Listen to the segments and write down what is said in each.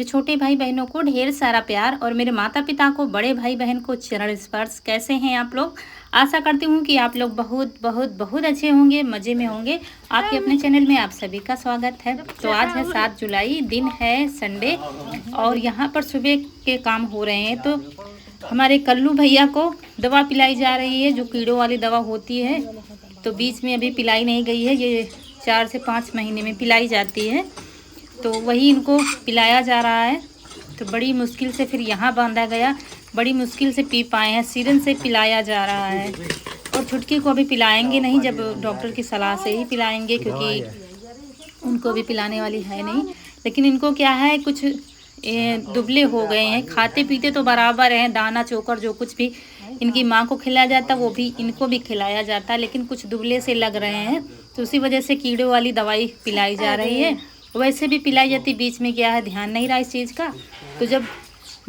छोटे भाई बहनों को ढेर सारा प्यार और मेरे माता पिता को, बड़े भाई बहन को चरण स्पर्श। कैसे हैं आप लोग? आशा करती हूँ कि आप लोग बहुत बहुत बहुत अच्छे होंगे, मज़े में होंगे। आपके अपने चैनल में आप सभी का स्वागत है। तो आज है 7 जुलाई, दिन है संडे और यहाँ पर सुबह के काम हो रहे हैं। तो हमारे कल्लू भैया को दवा पिलाई जा रही है, जो कीड़ों वाली दवा होती है। तो बीच में अभी पिलाई नहीं गई है, ये 4 से 5 महीने में पिलाई जाती है। तो वही इनको पिलाया जा रहा है। तो बड़ी मुश्किल से फिर यहाँ बांधा गया, बड़ी मुश्किल से पी पाए हैं। सिरन से पिलाया जा रहा है और छुटकी को अभी पिलाएंगे नहीं, जब डॉक्टर की सलाह से ही पिलाएंगे, क्योंकि उनको भी पिलाने वाली है नहीं। लेकिन इनको क्या है, कुछ दुबले हो गए हैं। खाते पीते तो बराबर हैं, दाना चोकर जो कुछ भी इनकी माँ को खिलाया जाता वो भी इनको भी खिलाया जाता, लेकिन कुछ दुबले से लग रहे हैं। तो उसी वजह से कीड़ों वाली दवाई पिलाई जा रही है। वैसे भी पिलाई जाती, बीच में क्या है ध्यान नहीं रहा इस चीज़ का। तो जब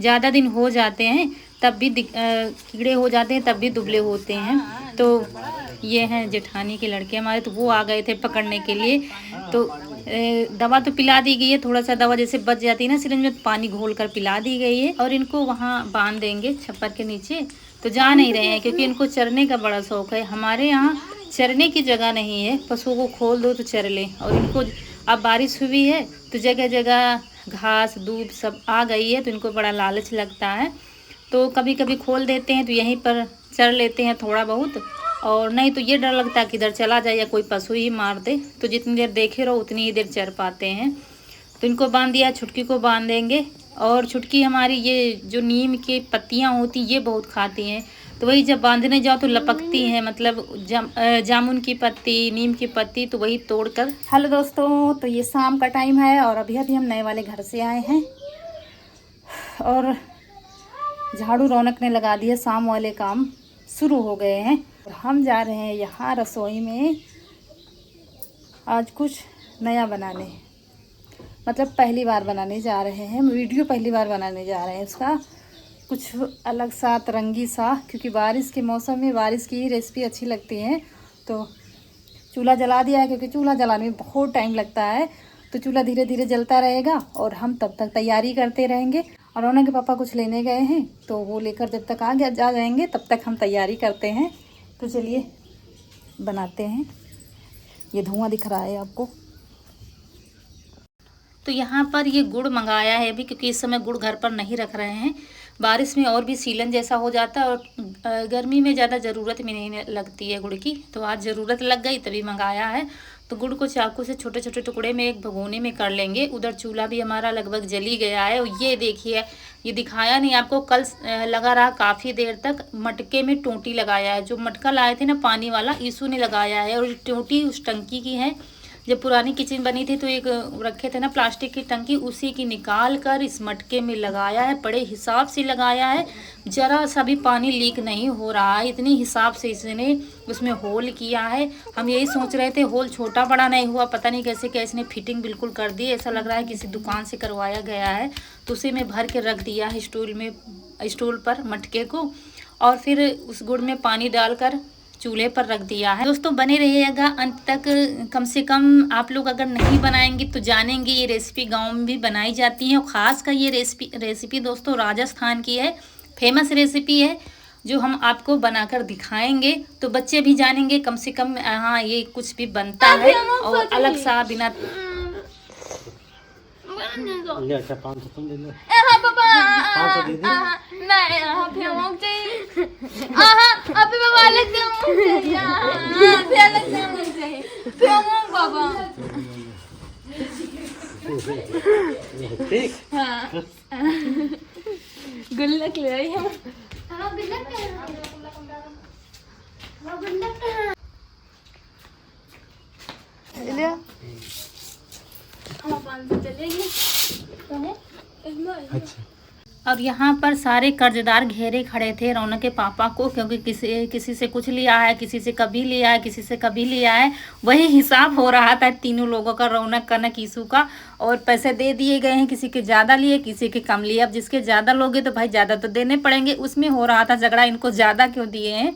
ज़्यादा दिन हो जाते हैं तब भी कीड़े हो जाते हैं, तब भी दुबले होते हैं। तो ये हैं जेठानी के लड़के हमारे, तो वो आ गए थे पकड़ने के लिए। तो दवा तो पिला दी गई है, थोड़ा सा दवा जैसे बच जाती है ना सिरिंज में, पानी घोल कर पिला दी गई है। और इनको वहाँ बांध देंगे छप्पर के नीचे। तो जा नहीं रहे हैं क्योंकि इनको चरने का बड़ा शौक है। हमारे यहाँ चरने की जगह नहीं है, पशुओं को खोल दो तो चर लें। और इनको अब बारिश हुई है तो जगह जगह घास दूब सब आ गई है, तो इनको बड़ा लालच लगता है। तो कभी कभी खोल देते हैं तो यहीं पर चर लेते हैं थोड़ा बहुत, और नहीं तो ये डर लगता है कि इधर चला जाए या कोई पशु ही मार दे। तो जितनी देर देखे रहो उतनी ही देर चर पाते हैं। तो इनको बांध दिया, छुटकी को बांध देंगे। और छुटकी हमारी ये जो नीम की पत्तियाँ होती ये बहुत खाती हैं। तो वही जब बांधने जाओ तो लपकती हैं, मतलब जामुन की पत्ती, नीम की पत्ती, तो वही तोड़कर। हेलो दोस्तों, तो ये शाम का टाइम है और अभी हम नए वाले घर से आए हैं और झाड़ू रौनक ने लगा दिया, शाम वाले काम शुरू हो गए हैं। और हम जा रहे हैं यहाँ रसोई में आज कुछ नया बनाने, मतलब पहली बार बनाने जा रहे हैं। वीडियो पहली बार बनाने जा रहे हैं उसका, कुछ अलग सा तरंगी सा, क्योंकि बारिश के मौसम में बारिश की ही रेसिपी अच्छी लगती है। तो चूल्हा जला दिया है, क्योंकि चूल्हा जलाने में बहुत टाइम लगता है। तो चूल्हा धीरे धीरे जलता रहेगा और हम तब तक तैयारी करते रहेंगे। और उन्होंने के पापा कुछ लेने गए हैं, तो वो लेकर जब तक आ जाएंगे तब तक हम तैयारी करते हैं। तो चलिए बनाते हैं। ये धुआं दिख रहा है आपको। तो यहाँ पर ये गुड़ मंगाया है अभी, क्योंकि इस समय गुड़ घर पर नहीं रख रहे हैं। बारिश में और भी सीलन जैसा हो जाता है और गर्मी में ज़्यादा ज़रूरत भी नहीं लगती है गुड़ की। तो आज ज़रूरत लग गई तभी मंगाया है। तो गुड़ को चाकू से छोटे छोटे टुकड़े में एक भगोने में कर लेंगे। उधर चूल्हा भी हमारा लगभग जल ही गया है। और ये देखिए, ये दिखाया नहीं आपको, कल लगा रहा काफ़ी देर तक। मटके में टोंटी लगाया है, जो मटका लाए थे ना पानी वाला, ईसू ने लगाया है। और टोंटी उस टंकी की है, जब पुरानी किचन बनी थी तो एक रखे थे ना प्लास्टिक की टंकी, उसी की निकाल कर इस मटके में लगाया है। बड़े हिसाब से लगाया है, जरा सा भी पानी लीक नहीं हो रहा है, इतनी हिसाब से इसने उसमें होल किया है। हम यही सोच रहे थे, होल छोटा बड़ा नहीं हुआ, पता नहीं कैसे कैसे ने फिटिंग बिल्कुल कर दी। ऐसा लग रहा है किसी दुकान से करवाया गया है। तो उसी में भर के रख दिया है स्टूल पर मटके को, और फिर उस गुड़ में पानी डालकर चूल्हे पर रख दिया है। दोस्तों बने रहिएगा अंत तक। कम से कम आप लोग अगर नहीं बनाएंगे तो जानेंगे, ये रेसिपी गांव में भी बनाई जाती है। और ख़ास कर ये रेसिपी दोस्तों राजस्थान की है, फेमस रेसिपी है, जो हम आपको बनाकर दिखाएंगे। तो बच्चे भी जानेंगे कम से कम, हाँ ये कुछ भी बनता है। और अलग सा बिना अच्छा 500 तुम ले लो। हाँ पापा, 500 दीदी। नहीं अभी हम चाहिए, अभी पापा अलग से हम चाहिए, अभी अलग से हम चाहिए, फिर हम पापा। ठीक। हाँ गुल्लक ले आई हम। लिया हम 500 चलेगी। अच्छा। और यहाँ पर सारे कर्जदार घेरे खड़े थे रौनक के पापा को, क्योंकि किसी से कुछ लिया है, किसी से कभी लिया है, किसी से कभी लिया है। वही हिसाब हो रहा था तीनों लोगों का, रौनक का, कीसू का। और पैसे दे दिए गए हैं, किसी के ज़्यादा लिए, किसी के कम लिए। अब जिसके ज़्यादा लोगे तो भाई ज़्यादा तो देने पड़ेंगे। उसमें हो रहा था झगड़ा, इनको ज़्यादा क्यों दिए हैं।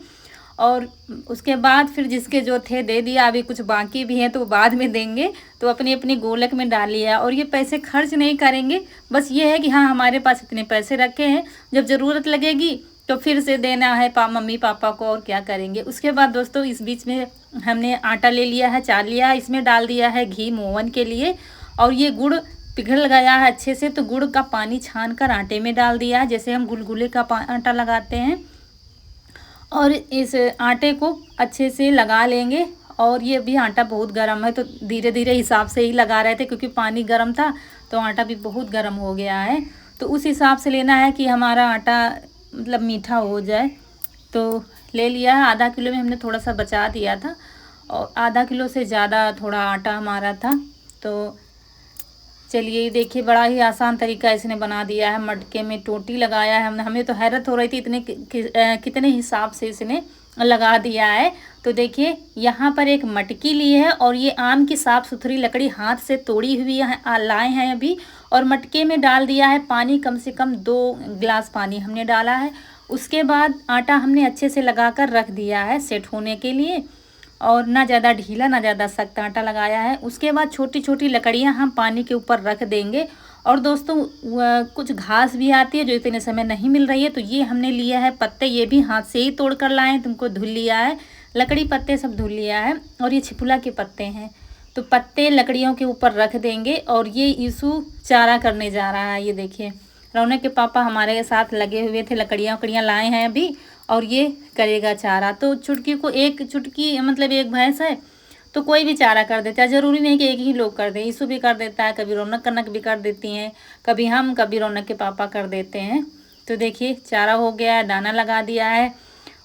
और उसके बाद फिर जिसके जो थे दे दिया, अभी कुछ बाकी भी हैं तो बाद में देंगे। तो अपनी अपनी गोलक में डाल लिया और ये पैसे खर्च नहीं करेंगे, बस ये है कि हाँ हमारे पास इतने पैसे रखे हैं, जब ज़रूरत लगेगी तो फिर से देना है मम्मी पापा को, और क्या करेंगे। उसके बाद दोस्तों इस बीच में हमने आटा ले लिया है, चाल लिया है, इसमें डाल दिया है घी मोवन के लिए, और ये गुड़ पिघल गया है अच्छे से, तो गुड़ का पानी छान कर आटे में डाल दिया है, जैसे हम गुलगुले का आटा लगाते हैं। और इस आटे को अच्छे से लगा लेंगे। और ये भी आटा बहुत गर्म है तो धीरे धीरे हिसाब से ही लगा रहे थे, क्योंकि पानी गर्म था तो आटा भी बहुत गर्म हो गया है। तो उस हिसाब से लेना है कि हमारा आटा मतलब मीठा हो जाए। तो ले लिया है, आधा किलो में हमने थोड़ा सा बचा दिया था, और आधा किलो से ज़्यादा थोड़ा आटा हमारा था। तो चलिए देखिए, बड़ा ही आसान तरीका इसने बना दिया है। मटके में टोटी लगाया है, हमें तो हैरत हो रही थी इतने कितने हिसाब से इसने लगा दिया है। तो देखिए यहाँ पर एक मटकी ली है, और ये आम की साफ़ सुथरी लकड़ी हाथ से तोड़ी हुई लाए हैं अभी, और मटके में डाल दिया है पानी, कम से कम 2 गिलास पानी हमने डाला है। उसके बाद आटा हमने अच्छे से लगा कर रख दिया है सेट होने के लिए, और ना ज़्यादा ढीला ना ज़्यादा सख्त आटा लगाया है। उसके बाद छोटी छोटी लकड़ियाँ हम पानी के ऊपर रख देंगे। और दोस्तों कुछ घास भी आती है जो इतने समय नहीं मिल रही है, तो ये हमने लिया है पत्ते, ये भी हाथ से ही तोड़ कर लाए, तुमको धुल लिया है, लकड़ी पत्ते सब धुल लिया है, और ये छिपुला के पत्ते हैं। तो पत्ते लकड़ियों के ऊपर रख देंगे, और ये यीशु चारा करने जा रहा है। ये देखिए रौनक के पापा हमारे साथ लगे हुए थे, लकड़ियाँ लाए हैं अभी, और ये करेगा चारा। तो चुटकी को एक चुटकी मतलब एक भैंस है तो कोई भी चारा कर देता है, ज़रूरी नहीं कि एक ही लोग कर दें। यीशु भी कर देता है, कभी रौनक कनक भी कर देती हैं, कभी हम, कभी रौनक के पापा कर देते हैं। तो देखिए चारा हो गया है, दाना लगा दिया है,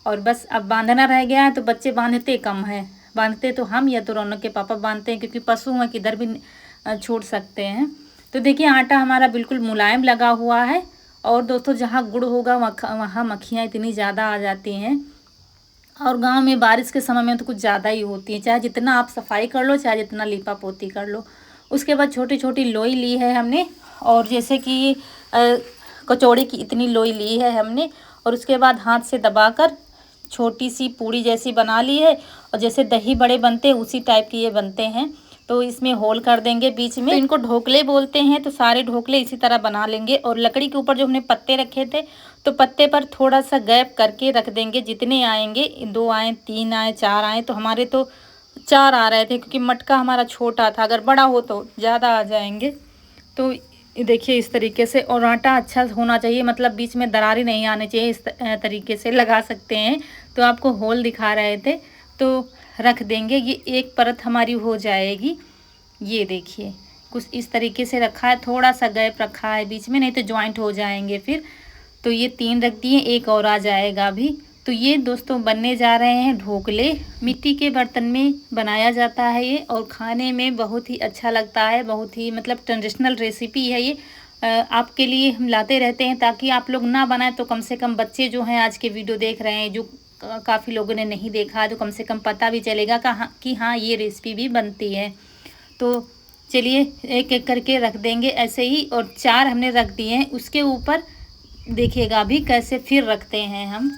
और बस अब बांधना रह गया है। तो बच्चे बांधते कम हैं, बांधते तो हम या तो रौनक के पापा बांधते हैं, क्योंकि पशु हैं किधर भी छोड़ सकते हैं। तो देखिए आटा हमारा बिल्कुल मुलायम लगा हुआ है। और दोस्तों जहाँ गुड़ होगा वहाँ मक्खियाँ इतनी ज़्यादा आ जाती हैं, और गांव में बारिश के समय में तो कुछ ज़्यादा ही होती है, चाहे जितना आप सफाई कर लो, चाहे जितना लीपा पोती कर लो। उसके बाद छोटी छोटी लोई ली है हमने, और जैसे कि कचौड़ी की इतनी लोई ली है हमने, और उसके बाद हाथ से दबाकर छोटी सी पूड़ी जैसी बना ली है, और जैसे दही बड़े बनते हैं उसी टाइप के ये बनते हैं। तो इसमें होल कर देंगे बीच में, तो इनको ढोकले बोलते हैं। तो सारे ढोकले इसी तरह बना लेंगे, और लकड़ी के ऊपर जो हमने पत्ते रखे थे तो पत्ते पर थोड़ा सा गैप करके रख देंगे, जितने आएंगे, 2 आए, 3 आए, 4 आए। तो हमारे तो 4 आ रहे थे, क्योंकि मटका हमारा छोटा था, अगर बड़ा हो तो ज़्यादा आ जाएंगे। तो देखिए इस तरीके से, और आटा अच्छा होना चाहिए, मतलब बीच में दरारें नहीं आने चाहिए, इस तरीके से लगा सकते हैं। तो आपको होल दिखा रहे थे, तो रख देंगे। ये एक परत हमारी हो जाएगी। ये देखिए कुछ इस तरीके से रखा है, थोड़ा सा गैप रखा है बीच में, नहीं तो ज्वाइंट हो जाएंगे फिर। तो ये 3 रख दिए, एक और आ जाएगा अभी। तो ये दोस्तों बनने जा रहे हैं ढोकले। मिट्टी के बर्तन में बनाया जाता है ये, और खाने में बहुत ही अच्छा लगता है, बहुत ही मतलब ट्रेडिशनल रेसिपी है ये। आपके लिए हम लाते रहते हैं, ताकि आप लोग ना बनाएं तो कम से कम बच्चे जो हैं आज के वीडियो देख रहे हैं, जो काफ़ी लोगों ने नहीं देखा, तो कम से कम पता भी चलेगा कि हाँ ये रेसिपी भी बनती है। तो चलिए एक एक करके रख देंगे ऐसे ही, और 4 हमने रख दिए हैं। उसके ऊपर देखिएगा अभी कैसे फिर रखते हैं हम।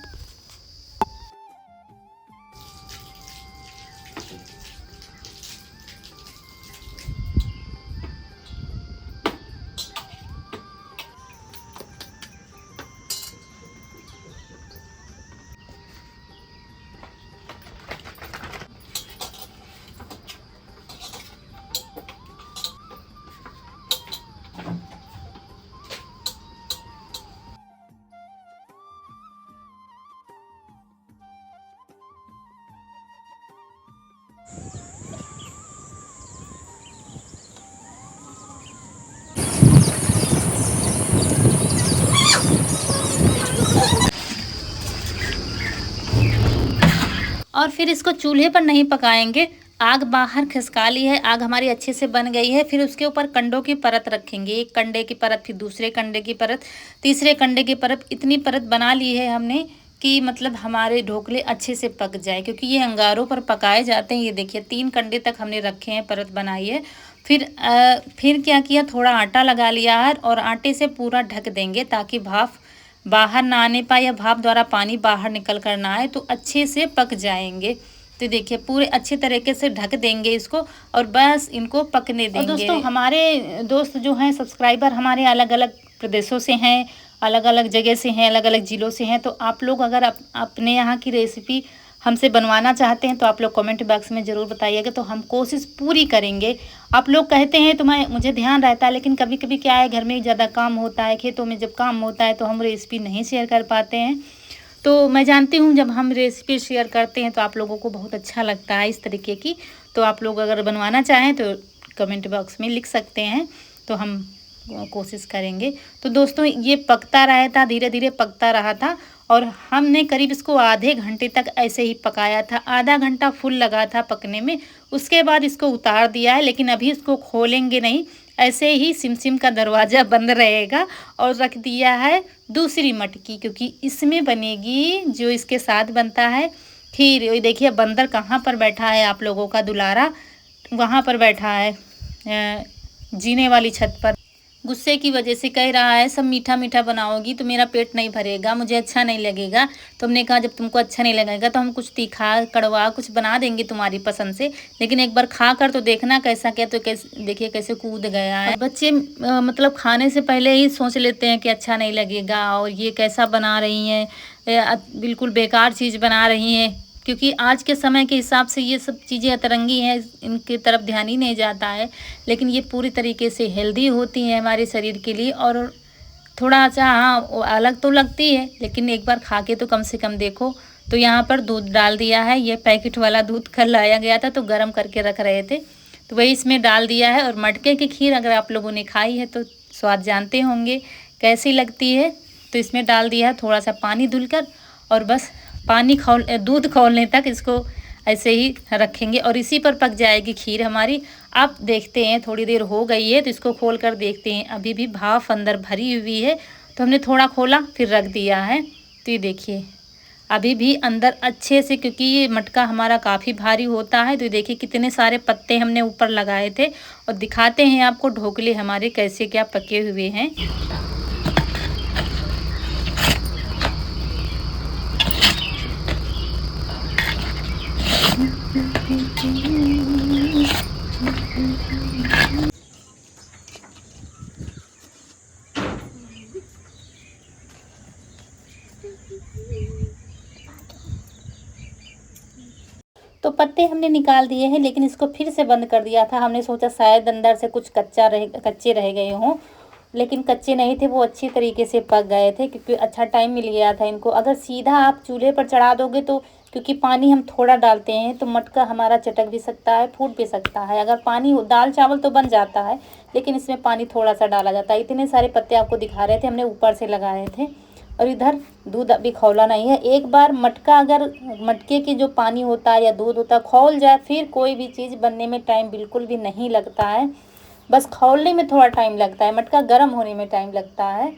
और फिर इसको चूल्हे पर नहीं पकाएंगे, आग बाहर खिसका ली है, आग हमारी अच्छे से बन गई है। फिर उसके ऊपर कंडों की परत रखेंगे, एक कंडे की परत, फिर दूसरे कंडे की परत, तीसरे कंडे की परत, इतनी परत बना ली है हमने कि मतलब हमारे ढोकले अच्छे से पक जाए, क्योंकि ये अंगारों पर पकाए जाते हैं। ये देखिए 3 कंडे तक हमने रखे हैं, परत बनाई है। फिर क्या किया, थोड़ा आटा लगा लिया है, और आटे से पूरा ढक देंगे ताकि भाप बाहर ना आने पाए या भाप द्वारा पानी बाहर निकल कर ना आए तो अच्छे से पक जाएंगे। तो देखिए पूरे अच्छे तरीके से ढक देंगे इसको और बस इनको पकने देंगे। दोस्तों हमारे दोस्त जो हैं सब्सक्राइबर हमारे अलग अलग प्रदेशों से हैं, अलग अलग जगह से हैं, अलग अलग ज़िलों से हैं। तो आप लोग अगर अपने यहाँ की रेसिपी हमसे बनवाना चाहते हैं तो आप लोग कमेंट बॉक्स में ज़रूर बताइएगा, तो हम कोशिश पूरी करेंगे। आप लोग कहते हैं तो मुझे ध्यान रहता है, लेकिन कभी कभी क्या है घर में ज़्यादा काम होता है, खेतों में जब काम होता है तो हम रेसिपी नहीं शेयर कर पाते हैं। तो मैं जानती हूँ जब हम रेसिपी शेयर करते हैं तो आप लोगों को बहुत अच्छा लगता है इस तरीके की। तो आप लोग अगर बनवाना चाहें तो कमेंट बॉक्स में लिख सकते हैं, तो हम कोशिश करेंगे। तो दोस्तों ये पकता रहा था, धीरे धीरे पकता रहा था और हमने करीब इसको आधे घंटे तक ऐसे ही पकाया था। आधा घंटा फुल लगा था पकने में। उसके बाद इसको उतार दिया है, लेकिन अभी इसको खोलेंगे नहीं, ऐसे ही सिमसिम का दरवाज़ा बंद रहेगा। और रख दिया है दूसरी मटकी, क्योंकि इसमें बनेगी जो इसके साथ बनता है खीर। ये देखिए बंदर कहाँ पर बैठा है, आप लोगों का दुलारा वहाँ पर बैठा है जीने वाली छत पर। गुस्से की वजह से कह रहा है सब मीठा मीठा बनाओगी तो मेरा पेट नहीं भरेगा, मुझे अच्छा नहीं लगेगा। तो हमने कहा जब तुमको अच्छा नहीं लगेगा तो हम कुछ तीखा कड़वा कुछ बना देंगे तुम्हारी पसंद से, लेकिन एक बार खा कर तो देखना कैसा क्या। तो कैसे देखिए कैसे कूद गया है। बच्चे मतलब खाने से पहले ही सोच लेते हैं कि अच्छा नहीं लगेगा और ये कैसा बना रही हैं, बिल्कुल बेकार चीज़ बना रही हैं। क्योंकि आज के समय के हिसाब से ये सब चीज़ें अतरंगी हैं, इनके तरफ ध्यान ही नहीं जाता है, लेकिन ये पूरी तरीके से हेल्दी होती हैं हमारे शरीर के लिए। और थोड़ा सा हाँ अलग तो लगती है, लेकिन एक बार खा के तो कम से कम देखो। तो यहाँ पर दूध डाल दिया है, ये पैकेट वाला दूध कल लाया गया था तो गर्म करके रख रहे थे, तो वही इसमें डाल दिया है। और मटके की खीर अगर आप लोगों ने खाई है तो स्वाद जानते होंगे कैसी लगती है। तो इसमें डाल दिया है थोड़ा सा पानी धुलकर और बस दूध खौलने तक इसको ऐसे ही रखेंगे और इसी पर पक जाएगी खीर हमारी। आप देखते हैं थोड़ी देर हो गई है तो इसको खोल कर देखते हैं, अभी भी भाप अंदर भरी हुई है। तो हमने थोड़ा खोला फिर रख दिया है, तो ये देखिए अभी भी अंदर अच्छे से, क्योंकि ये मटका हमारा काफ़ी भारी होता है। तो देखिए कितने सारे पत्ते हमने ऊपर लगाए थे। और दिखाते हैं आपको ढोकले हमारे कैसे क्या पके हुए हैं। तो पत्ते हमने निकाल दिए हैं, लेकिन इसको फिर से बंद कर दिया था। हमने सोचा शायद अंदर से कुछ कच्चे रह गए हों, लेकिन कच्चे नहीं थे, वो अच्छी तरीके से पक गए थे, क्योंकि अच्छा टाइम मिल गया था इनको। अगर सीधा आप चूल्हे पर चढ़ा दोगे तो क्योंकि पानी हम थोड़ा डालते हैं तो मटका हमारा चटक भी सकता है, फूट भी सकता है। अगर पानी दाल चावल तो बन जाता है, लेकिन इसमें पानी थोड़ा सा डाला जाता है। इतने सारे पत्ते आपको दिखा रहे थे, हमने ऊपर से लगाए थे। और इधर दूध अभी खौला नहीं है। एक बार मटका अगर मटके के जो पानी होता है या दूध होता है खौल जाए, फिर कोई भी चीज़ बनने में टाइम बिल्कुल भी नहीं लगता है। बस खौलने में थोड़ा टाइम लगता है, मटका गर्म होने में टाइम लगता है।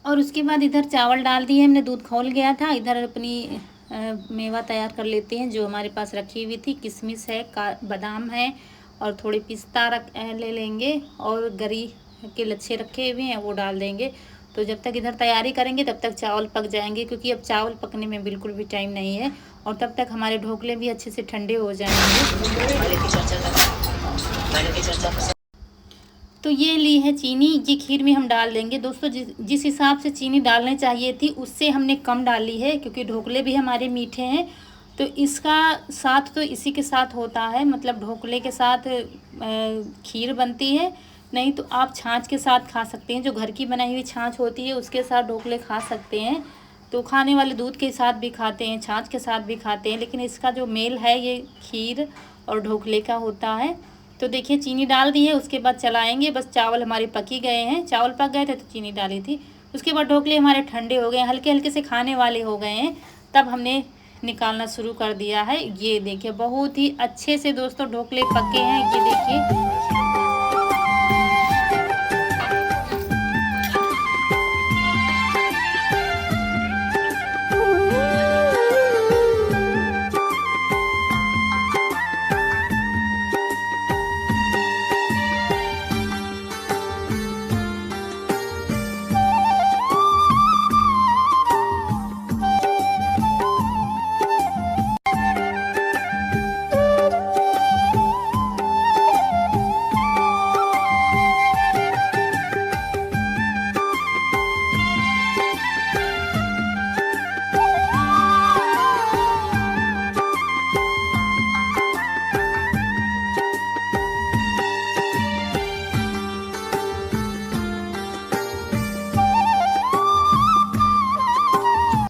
और उसके बाद इधर चावल डाल दिए हमने, दूध खौल गया था। इधर अपनी मेवा तैयार कर लेते हैं जो हमारे पास रखी हुई थी। किशमिश है, बादाम है और थोड़े पिस्ता ले लेंगे और गरी के लच्छे रखे हुए हैं वो डाल देंगे। तो जब तक इधर तैयारी करेंगे तब तक चावल पक जाएंगे, क्योंकि अब चावल पकने में बिल्कुल भी टाइम नहीं है। और तब तक हमारे ढोकले भी अच्छे से ठंडे हो जाएंगे। तो ये ली है चीनी, ये खीर में हम डाल देंगे। दोस्तों जिस हिसाब से चीनी डालनी चाहिए थी उससे हमने कम डाली है, क्योंकि ढोकले भी हमारे मीठे हैं। तो इसका साथ तो इसी के साथ होता है, मतलब ढोकले के साथ खीर बनती है। नहीं तो आप छाछ के साथ खा सकते हैं, जो घर की बनाई हुई छाछ होती है उसके साथ ढोकले खा सकते हैं। तो खाने वाले दूध के साथ भी खाते हैं, छाछ के साथ भी खाते हैं, लेकिन इसका जो मेल है ये खीर और ढोकले का होता है। तो देखिए चीनी डाल दी है, उसके बाद चलाएंगे। बस चावल हमारे पक ही गए हैं, चावल पक गए थे तो चीनी डाली थी। उसके बाद ढोकले हमारे ठंडे हो गए, हल्के हल्के से खाने वाले हो गए हैं। तब हमने निकालना शुरू कर दिया है। ये देखिए बहुत ही अच्छे से दोस्तों ढोकले पके हैं। ये देखिए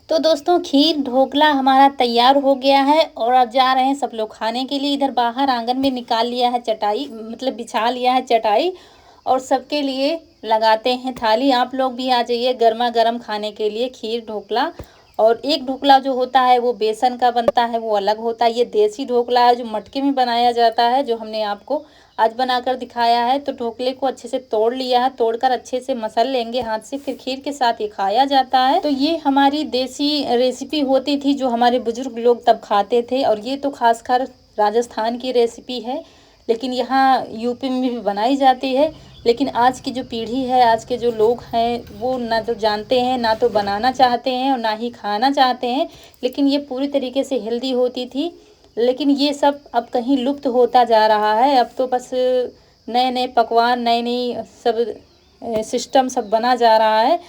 तो दोस्तों खीर ढोकला हमारा तैयार हो गया है और अब जा रहे हैं सब लोग खाने के लिए। इधर बाहर आंगन में निकाल लिया है चटाई, मतलब बिछा लिया है चटाई और सबके लिए लगाते हैं थाली। आप लोग भी आ जाइए गर्मा गर्म खाने के लिए खीर ढोकला। और एक ढोकला जो होता है वो बेसन का बनता है, वो अलग होता है। ये देसी ढोकला है जो मटके में बनाया जाता है, जो हमने आपको आज बनाकर दिखाया है। तो ढोकले को अच्छे से तोड़ लिया है, तोड़कर अच्छे से मसल लेंगे हाथ से, फिर खीर के साथ ये खाया जाता है। तो ये हमारी देसी रेसिपी होती थी जो हमारे बुजुर्ग लोग तब खाते थे। और ये तो खासकर राजस्थान की रेसिपी है, लेकिन यहाँ यूपी में भी बनाई जाती है। लेकिन आज की जो पीढ़ी है, आज के जो लोग हैं, वो ना तो जानते हैं, ना तो बनाना चाहते हैं और ना ही खाना चाहते हैं। लेकिन ये पूरी तरीके से हेल्दी होती थी। लेकिन ये सब अब कहीं लुप्त होता जा रहा है। अब तो बस नए नए पकवान, नई नई सब सिस्टम सब बना जा रहा है।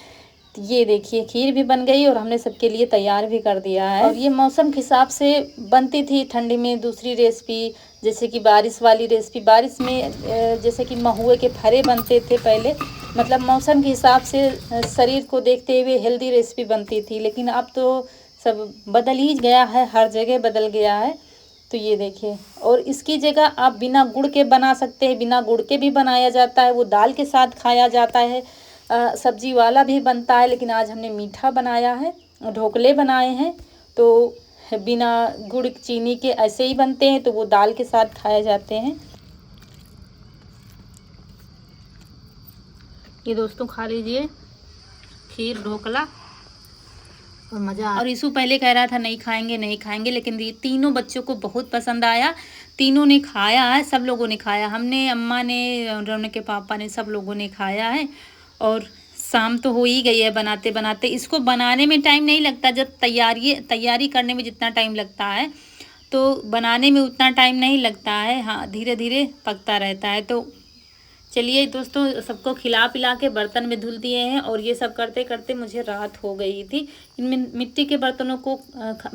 ये देखिए खीर भी बन गई और हमने सबके लिए तैयार भी कर दिया है। और ये मौसम के हिसाब से बनती थी। ठंडी में दूसरी रेसिपी, जैसे कि बारिश वाली रेसिपी, बारिश में जैसे कि महुए के फरे बनते थे पहले। मतलब मौसम के हिसाब से शरीर को देखते हुए हेल्दी रेसिपी बनती थी। लेकिन अब तो सब बदल ही गया है, हर जगह बदल गया है। तो ये देखिए, और इसकी जगह आप बिना गुड़ के बना सकते हैं, बिना गुड़ के भी बनाया जाता है। वो दाल के साथ खाया जाता है, सब्जी वाला भी बनता है। लेकिन आज हमने मीठा बनाया है, ढोकले बनाए हैं। तो बिना गुड़ चीनी के ऐसे ही बनते हैं, तो वो दाल के साथ खाए जाते हैं। ये दोस्तों खा लीजिए खीर ढोकला और मज़ा। और ईशु पहले कह रहा था नहीं खाएंगे नहीं खाएंगे, लेकिन ये तीनों बच्चों को बहुत पसंद आया। तीनों ने खाया है, सब लोगों ने खाया, हमने, अम्मा ने, रौनक के पापा ने, सब लोगों ने खाया है। और शाम तो हो ही गई है बनाते बनाते। इसको बनाने में टाइम नहीं लगता, जब तैयारी करने में जितना टाइम लगता है तो बनाने में उतना टाइम नहीं लगता है। हाँ, धीरे धीरे पकता रहता है। तो चलिए दोस्तों, सबको खिला पिला के बर्तन में धुल दिए हैं। और ये सब करते करते मुझे रात हो गई थी। इनमें मिट्टी के बर्तनों को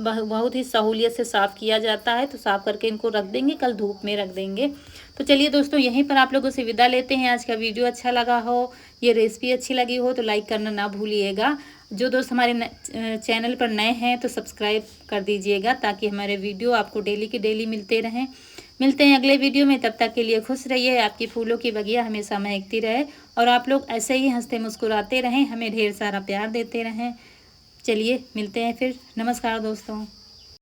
बहुत ही सहूलियत से साफ़ किया जाता है। तो साफ़ करके इनको रख देंगे, कल धूप में रख देंगे। तो चलिए दोस्तों, यहीं पर आप लोगों से विदा लेते हैं। आज का वीडियो अच्छा लगा हो, ये रेसिपी अच्छी लगी हो तो लाइक करना ना भूलिएगा। जो दोस्त हमारे चैनल पर नए हैं तो सब्सक्राइब कर दीजिएगा, ताकि हमारे वीडियो आपको डेली के डेली मिलते रहें। मिलते हैं अगले वीडियो में, तब तक के लिए खुश रहिए। आपकी फूलों की बगिया हमेशा महकती रहे और आप लोग ऐसे ही हंसते मुस्कुराते रहें, हमें ढेर सारा प्यार देते रहें। चलिए मिलते हैं फिर। नमस्कार दोस्तों।